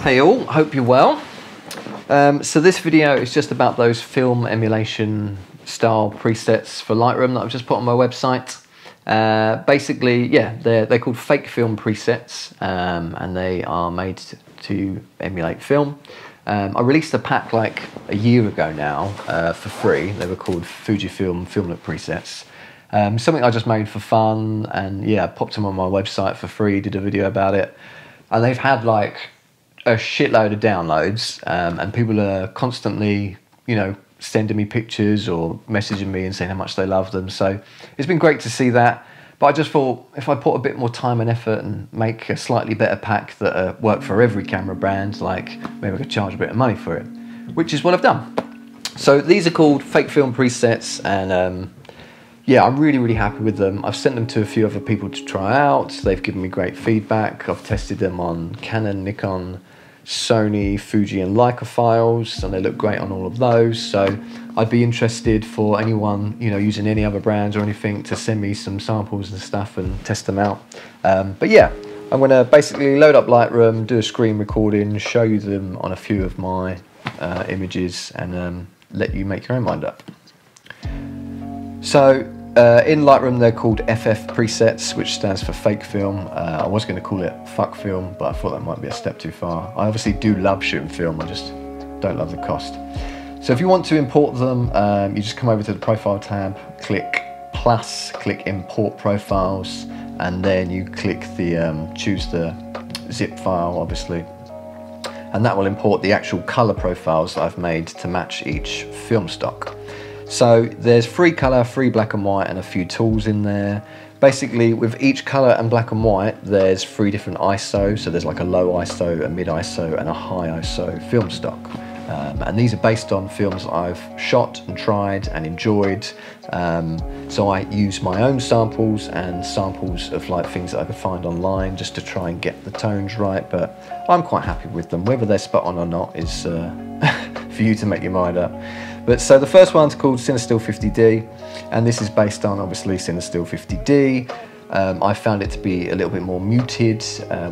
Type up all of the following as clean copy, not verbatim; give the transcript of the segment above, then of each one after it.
Hey all, hope you're well. So this video is just about those film emulation style presets for Lightroom that I've just put on my website. Basically, yeah, they're called fake film presets, and they are made to emulate film. I released a pack like a year ago now for free. They were called Fujifilm Filmlet presets. Something I just made for fun, and yeah, I popped them on my website for free, did a video about it, and they've had like a shitload of downloads, and people are constantly, you know, sending me pictures or messaging me and saying how much they love them. So it's been great to see that. But I just thought if I put a bit more time and effort and make a slightly better pack that work for every camera brand, like maybe I could charge a bit of money for it, which is what I've done. So these are called fake film presets, and yeah, I'm really happy with them. I've sent them to a few other people to try out. They've given me great feedback. I've tested them on Canon, Nikon, Sony, Fuji and Leica files, and they look great on all of those. So I'd be interested for anyone, you know, using any other brands or anything to send me some samples and stuff and test them out. But yeah, I'm going to basically load up Lightroom, do a screen recording, show you them on a few of my images, and let you make your own mind up. So in Lightroom they're called FF presets, which stands for fake film. I was going to call it fuck film, but I thought that might be a step too far. I obviously do love shooting film, I just don't love the cost. So if you want to import them, you just come over to the profile tab, click plus, click import profiles, and then you click the choose the zip file, obviously, and that will import the actual color profiles that I've made to match each film stock. So there's free colour, free black and white, and a few tools in there. Basically, with each colour and black and white, there's 3 different ISO. So there's like a low ISO, a mid ISO, and a high ISO film stock. And these are based on films that I've shot and tried and enjoyed. So I use my own samples and samples of like things that I could find online just to try and get the tones right. But I'm quite happy with them. Whether they're spot on or not is for you to make your mind up. But so the first one's called Cinestill 50D, and this is based on obviously Cinestill 50D. I found it to be a little bit more muted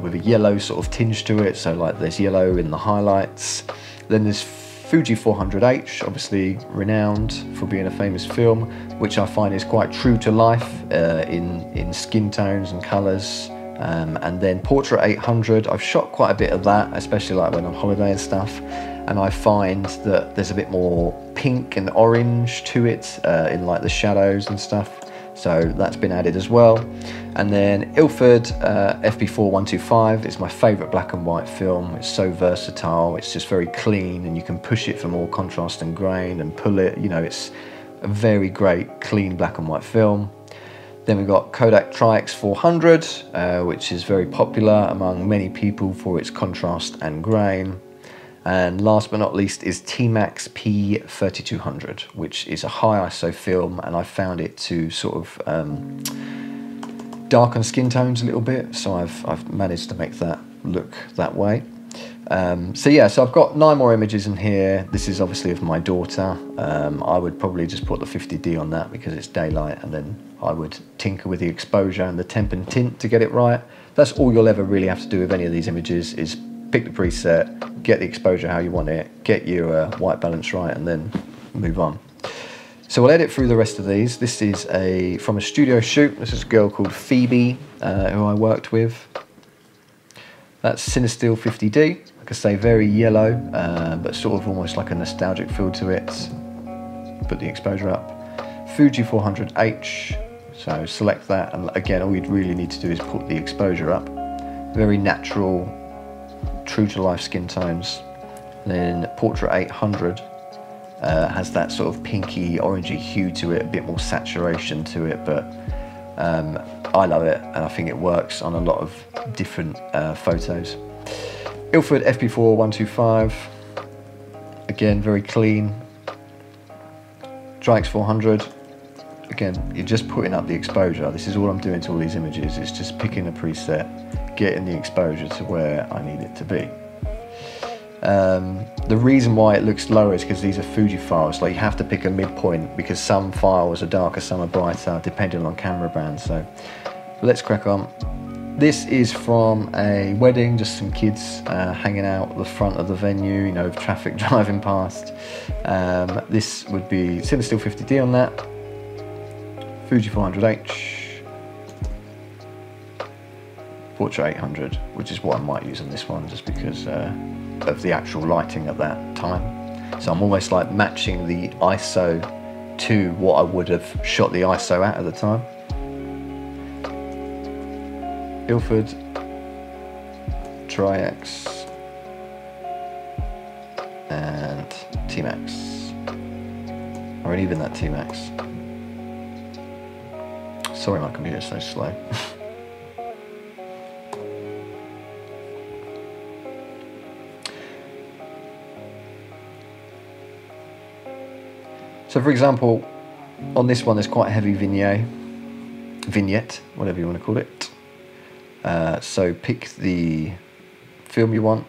with a yellow sort of tinge to it, so like there's yellow in the highlights. Then there's Fuji 400H, obviously renowned for being a famous film, which I find is quite true to life in skin tones and colours. And then Portra 800, I've shot quite a bit of that, especially like when I'm on holiday and stuff, and I find that there's a bit more pink and orange to it in like the shadows and stuff, so that's been added as well. And then Ilford FP4 125 is my favourite black and white film. It's so versatile, it's just very clean, and you can push it for more contrast and grain and pull it, you know, it's a very great clean black and white film. Then we've got Kodak Tri-X 400, which is very popular among many people for its contrast and grain. And last but not least is T-Max P3200, which is a high ISO film, and I found it to sort of darken skin tones a little bit, so I've managed to make that look that way. So yeah, so I've got 9 more images in here. This is obviously of my daughter. I would probably just put the 50D on that because it's daylight, and then I would tinker with the exposure and the temp and tint to get it right. That's all you'll ever really have to do with any of these images, is pick the preset, get the exposure how you want it, get your white balance right, and then move on. So we'll edit through the rest of these. This is from a studio shoot. This is a girl called Phoebe, who I worked with. That's Cinestill 50D. Like I say, very yellow, but sort of almost like a nostalgic feel to it. Put the exposure up. Fuji 400H. So select that, and again, all you'd really need to do is put the exposure up. Very natural, true to life skin tones. And then Portra 800 has that sort of pinky orangey hue to it, a bit more saturation to it, but I love it, and I think it works on a lot of different photos. Ilford FP4 125, again very clean. Tri-X 400, again you're just putting up the exposure. This is all I'm doing to all these images, it's just picking a preset, getting the exposure to where I need it to be. The reason why it looks lower is because these are Fuji files, like you have to pick a midpoint because some files are darker, some are brighter, depending on camera brand. So let's crack on. This is from a wedding, just some kids hanging out at the front of the venue, you know, with traffic driving past. This would be Cinestill 50D on that, Fuji 400H, Portra 800, which is what I might use on this one just because of the actual lighting at that time. So I'm almost like matching the ISO to what I would have shot the ISO at the time. Ilford Tri-X and T-Max, or even that T-Max. Sorry, my computer's so slow. So for example, on this one there's quite a heavy vignette, whatever you want to call it. So pick the film you want.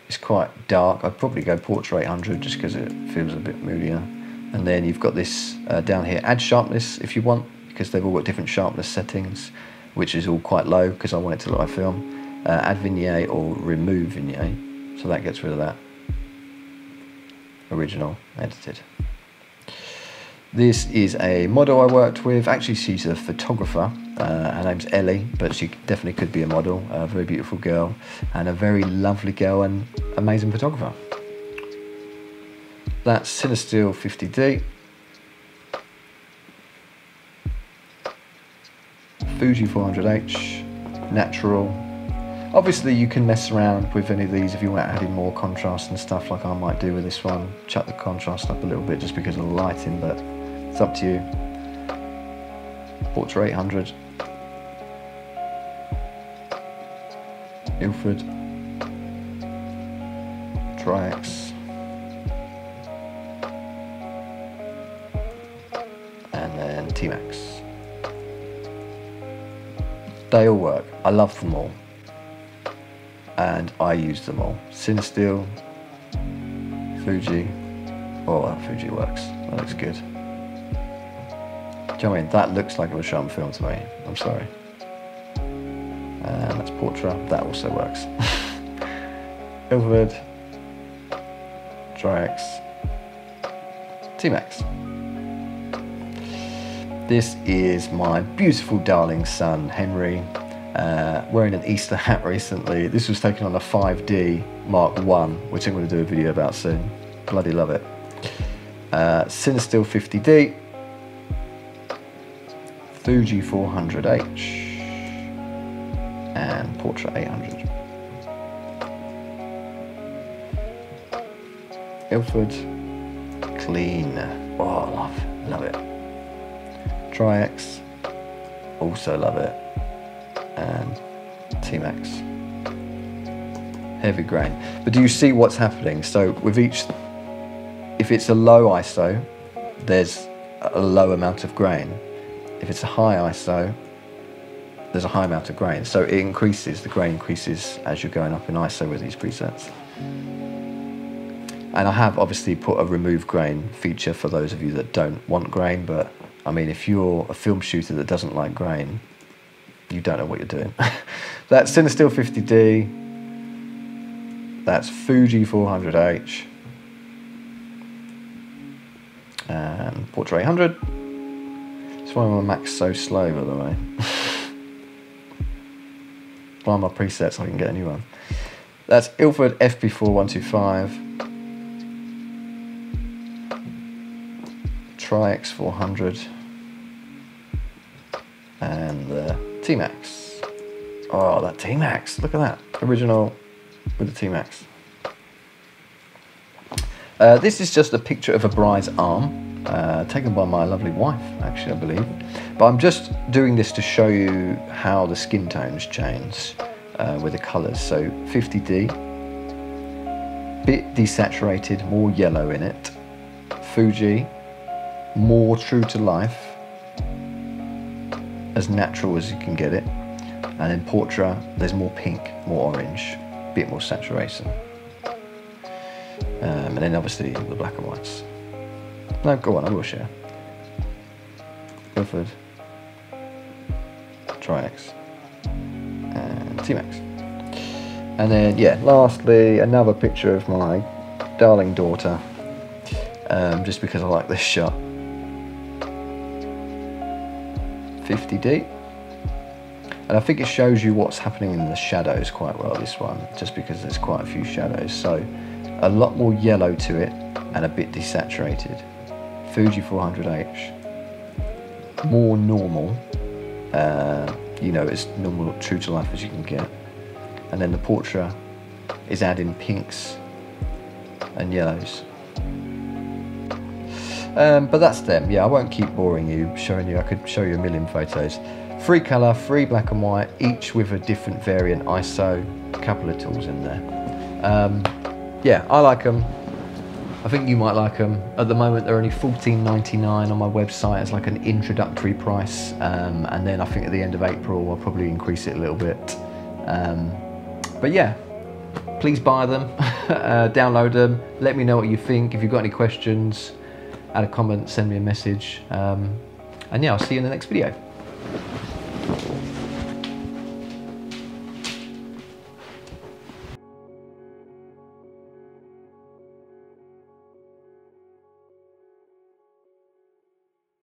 It's quite dark. I'd probably go Portra 800 just because it feels a bit moodier. And then you've got this down here, add sharpness if you want, because they've all got different sharpness settings, which is all quite low because I want it to look like film. Add vignette or remove vignette, so that gets rid of that. Original, edited. This is a model I worked with. Actually, she's a photographer. Her name's Ellie, but she definitely could be a model. A very beautiful girl, and a very lovely girl and amazing photographer. That's Cinestill 50D. Fuji 400H, natural. Obviously, you can mess around with any of these if you want to add in more contrast and stuff like I might do with this one. Chuck the contrast up a little bit just because of the lighting, but it's up to you. Portra 800. Ilford Tri-X. And then T-Max. They all work. I love them all. And I use them all. Cinestill, Fuji. Oh, well, Fuji works. That looks good. Do you know what I mean? That looks like it was shot on film to me. I'm sorry. And that's Portra. That also works. Ilford, Tri-X, T-Max. This is my beautiful darling son, Henry, wearing an Easter hat recently. This was taken on a 5D Mark I, which I'm going to do a video about soon. Bloody love it. Cinestill 50D, Fuji 400H, and Portra 800. Ilford, clean. Oh, love it. Tri-X, also love it. And T-Max, heavy grain. But do you see what's happening? So with each, if it's a low ISO, there's a low amount of grain. If it's a high ISO, there's a high amount of grain. So it increases, the grain increases as you're going up in ISO with these presets. And I have obviously put a remove grain feature for those of you that don't want grain, but I mean, if you're a film shooter that doesn't like grain, you don't know what you're doing. That's Cinestill 50D. That's Fuji 400H. And Portra 800. That's why my Mac's so slow, by the way. Buy my presets so I can get a new one. That's Ilford FP4 125. Tri-X 400. And the T-Max. Oh, that T-Max, look at that. Original with the T-Max. This is just a picture of a bride's arm, taken by my lovely wife, actually, I believe. But I'm just doing this to show you how the skin tones change with the colours. So 50D, bit desaturated, more yellow in it. Fuji, more true to life, as natural as you can get it. And in Portra, there's more pink, more orange, bit more saturation. And then obviously the black and whites. No, go on, I will share. Ilford, Tri-X. T-Max. And then, yeah, lastly, another picture of my darling daughter, just because I like this shot. 50D. And I think it shows you what's happening in the shadows quite well, this one, just because there's quite a few shadows. So a lot more yellow to it and a bit desaturated. Fuji 400H, more normal, you know, as normal, true to life as you can get. And then the Portra is adding pinks and yellows. But that's them. Yeah, I won't keep boring you, showing you. I could show you a million photos. 3 colour, 3 black and white, each with a different variant ISO, a couple of tools in there. Yeah, I like them. I think you might like them. At the moment, they're only $14.99 on my website as like an introductory price. And then I think at the end of April, I'll probably increase it a little bit. But yeah, please buy them, download them. Let me know what you think. If you've got any questions, add a comment, send me a message. And yeah, I'll see you in the next video.